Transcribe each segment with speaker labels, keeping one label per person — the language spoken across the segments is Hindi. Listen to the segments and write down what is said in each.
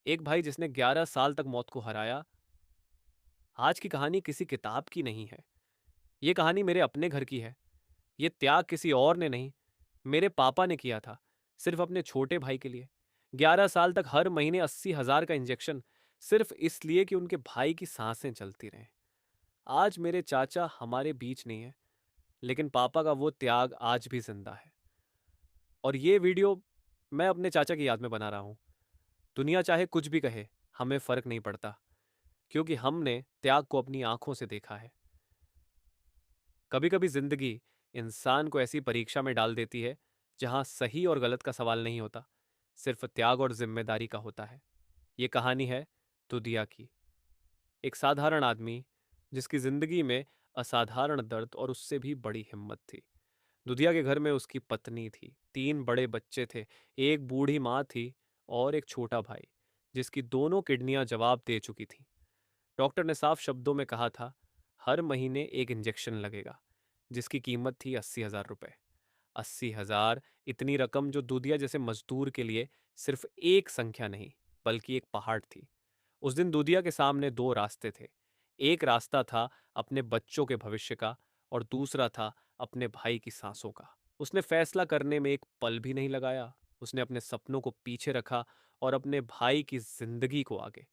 Speaker 1: एक भाई जिसने 11 साल तक मौत को हराया। आज की कहानी किसी किताब की नहीं है। ये कहानी मेरे अपने घर की है। ये त्याग किसी और ने नहीं, मेरे पापा ने किया था, सिर्फ अपने छोटे भाई के लिए। 11 साल तक हर महीने 80,000 का इंजेक्शन, सिर्फ इसलिए कि उनके भाई की सांसें चलती रहें। आज मेरे चाचा हमारे बीच नहीं है, लेकिन पापा का वो त्याग आज भी जिंदा है। और ये वीडियो मैं अपने चाचा की याद में बना रहा हूँ। दुनिया चाहे कुछ भी कहे, हमें फर्क नहीं पड़ता, क्योंकि हमने त्याग को अपनी आंखों से देखा है। कभी कभी जिंदगी इंसान को ऐसी परीक्षा में डाल देती है जहां सही और गलत का सवाल नहीं होता, सिर्फ त्याग और जिम्मेदारी का होता है। ये कहानी है दुधिया की। एक साधारण आदमी जिसकी जिंदगी में असाधारण दर्द और उससे भी बड़ी हिम्मत थी। दुधिया के घर में उसकी पत्नी थी, 3 बड़े बच्चे थे, एक बूढ़ी माँ थी और एक छोटा भाई जिसकी दोनों किडनियां जवाब दे चुकी थी। डॉक्टर ने साफ शब्दों में कहा था, हर महीने एक इंजेक्शन लगेगा, जिसकी कीमत थी 80,000 रुपए। 80,000, इतनी रकम जो दूधिया जैसे मजदूर के लिए सिर्फ एक संख्या नहीं, बल्कि एक पहाड़ थी। उस दिन दूधिया के सामने दो रास्ते थे। एक रास्ता था अपने बच्चों के भविष्य का, और दूसरा था अपने भाई की सांसों का। उसने फैसला करने में एक पल भी नहीं लगाया। उसने अपने सपनों को पीछे रखा और अपने भाई की जिंदगी को आगे।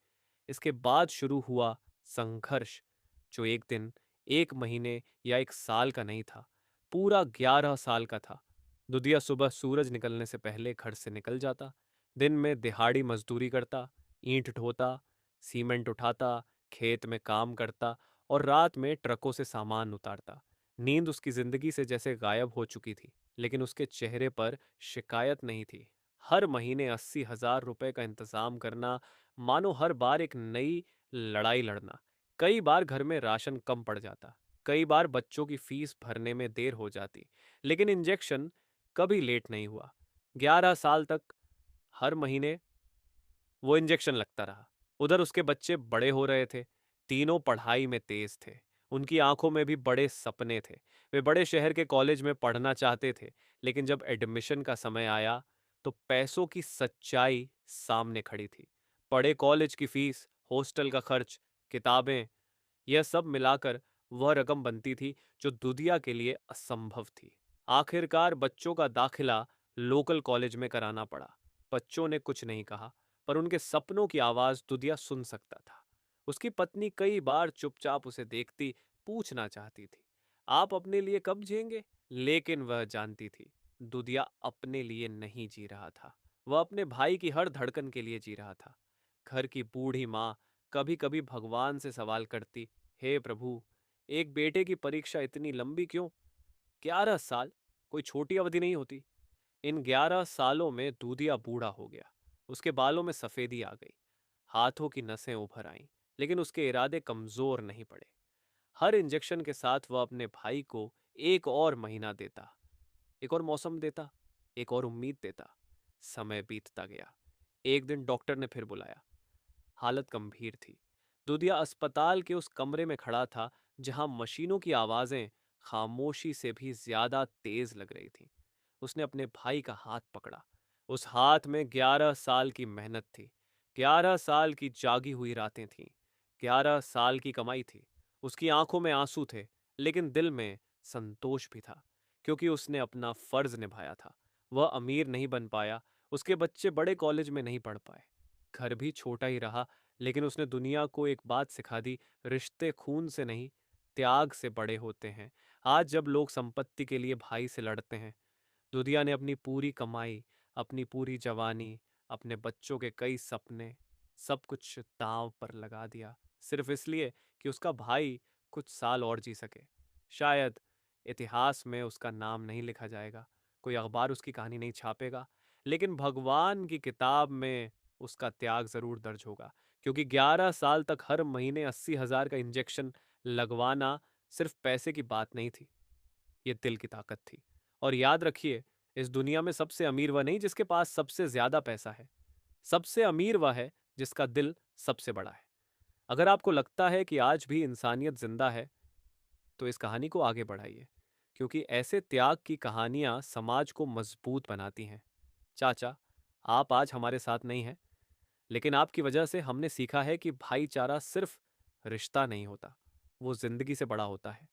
Speaker 1: इसके बाद शुरू हुआ संघर्ष, जो एक दिन, एक महीने या एक साल का नहीं था, पूरा 11 साल का था। दुधिया सुबह सूरज निकलने से पहले घर से निकल जाता। दिन में दिहाड़ी मजदूरी करता, ईंट ढोता, सीमेंट उठाता, खेत में काम करता और रात में ट्रकों से सामान उतारता। नींद उसकी जिंदगी से जैसे गायब हो चुकी थी, लेकिन उसके चेहरे पर शिकायत नहीं थी। हर महीने 80,000 रुपए का इंतजाम करना, मानो हर बार एक नई लड़ाई लड़ना। कई बार घर में राशन कम पड़ जाता, कई बार बच्चों की फीस भरने में देर हो जाती, लेकिन इंजेक्शन कभी लेट नहीं हुआ। 11 साल तक हर महीने वो इंजेक्शन लगता रहा। उधर उसके बच्चे बड़े हो रहे थे, तीनों पढ़ाई में तेज थे। उनकी आंखों में भी बड़े सपने थे। वे बड़े शहर के कॉलेज में पढ़ना चाहते थे, लेकिन जब एडमिशन का समय आया तो पैसों की सच्चाई सामने खड़ी थी। बड़े कॉलेज की फीस, हॉस्टल का खर्च, किताबें, यह सब मिलाकर वह रकम बनती थी जो दुधिया के लिए असंभव थी। आखिरकार बच्चों का दाखिला लोकल कॉलेज में कराना पड़ा। बच्चों ने कुछ नहीं कहा, पर उनके सपनों की आवाज दुधिया सुन सकता था। उसकी पत्नी कई बार चुपचाप उसे देखती, पूछना चाहती थी, आप अपने लिए कब जिएंगे? लेकिन वह जानती थी, दुधिया अपने लिए नहीं जी रहा था। वह अपने भाई की हर धड़कन के लिए जी रहा था। घर की बूढ़ी माँ कभी कभी भगवान से सवाल करती, हे प्रभु, एक बेटे की परीक्षा इतनी लंबी क्यों? 11 साल कोई छोटी अवधि नहीं होती। इन 11 सालों में दूधिया बूढ़ा हो गया। उसके बालों में सफेदी आ गई, हाथों की नसें उभर आईं, लेकिन उसके इरादे कमजोर नहीं पड़े। हर इंजेक्शन के साथ वह अपने भाई को एक और महीना देता, एक और मौसम देता, एक और उम्मीद देता। समय बीतता गया। एक दिन डॉक्टर ने फिर बुलाया। हालत गंभीर थी। दुधिया अस्पताल के उस कमरे में खड़ा था जहां मशीनों की आवाजें खामोशी से भी ज्यादा तेज लग रही थीं। उसने अपने भाई का हाथ पकड़ा। उस हाथ में 11 साल की मेहनत थी, 11 साल की जागी हुई रातें थीं, 11 साल की कमाई थी। उसकी आंखों में आंसू थे, लेकिन दिल में संतोष भी था, क्योंकि उसने अपना फर्ज निभाया था। वह अमीर नहीं बन पाया, उसके बच्चे बड़े कॉलेज में नहीं पढ़ पाए, घर भी छोटा ही रहा, लेकिन उसने दुनिया को एक बात सिखा दी, रिश्ते खून से नहीं, त्याग से बड़े होते हैं। आज जब लोग संपत्ति के लिए भाई से लड़ते हैं, दुधिया ने अपनी पूरी कमाई, अपनी पूरी जवानी, अपने बच्चों के कई सपने, सब कुछ दांव पर लगा दिया, सिर्फ इसलिए कि उसका भाई कुछ साल और जी सके। शायद इतिहास में उसका नाम नहीं लिखा जाएगा, कोई अखबार उसकी कहानी नहीं छापेगा, लेकिन भगवान की किताब में उसका त्याग जरूर दर्ज होगा, क्योंकि 11 साल तक हर महीने 80,000 का इंजेक्शन लगवाना सिर्फ पैसे की बात नहीं थी, ये दिल की ताकत थी। और याद रखिए, इस दुनिया में सबसे अमीर वह नहीं जिसके पास सबसे ज्यादा पैसा है, सबसे अमीर वह है जिसका दिल सबसे बड़ा है। अगर आपको लगता है कि आज भी इंसानियत जिंदा है, तो इस कहानी को आगे बढ़ाइए, क्योंकि ऐसे त्याग की कहानियां समाज को मजबूत बनाती हैं। चाचा, आप आज हमारे साथ नहीं हैं, लेकिन आपकी वजह से हमने सीखा है कि भाईचारा सिर्फ रिश्ता नहीं होता, वो जिंदगी से बड़ा होता है।